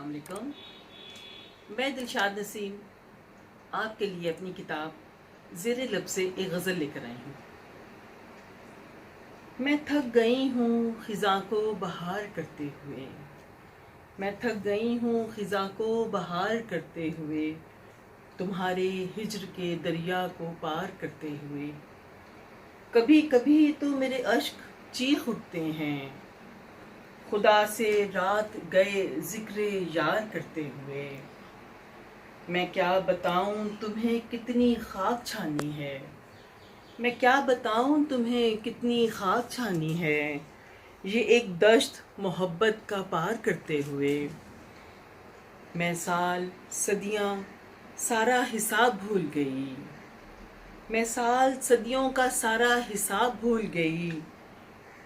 अस्सलाम वालेकुम। मैं दिलशाद नसीम आपके लिए अपनी किताब ज़ेरे लब से एक गज़ल लेकर आई हूँ। मैं थक गई हूँ ख़िज़ा को बहार करते हुए, मैं थक गई हूँ ख़िज़ा को बहार करते हुए, तुम्हारे हिज्र के दरिया को पार करते हुए। कभी कभी तो मेरे अश्क चीख उठते हैं, खुदा से रात गए ज़िक्र यार करते हुए। मैं क्या बताऊं तुम्हें कितनी खाक छानी है, मैं क्या बताऊं तुम्हें कितनी खाक छानी है, ये एक दश्त मोहब्बत का पार करते हुए। मैं साल सदियां सारा हिसाब भूल गई, मैं साल सदियों का सारा हिसाब भूल गई,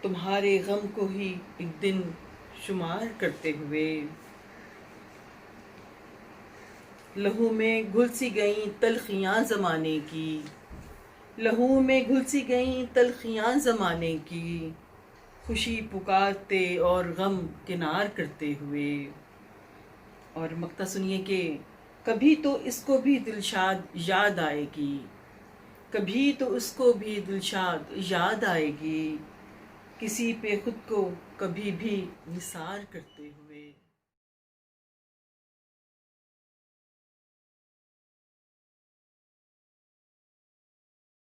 तुम्हारे गम को ही एक दिन शुमार करते हुए। लहू में घुल सी गईं तलखियाँ ज़माने की, लहू में घुल सी गईं तलखियाँ ज़माने की, खुशी पुकारते और गम किनार करते हुए। और मक्ता सुनिए कि कभी तो इसको भी दिलशाद याद आएगी, कभी तो उसको भी दिलशाद याद आएगी, किसी पे खुद को कभी भी निसार करते हुए।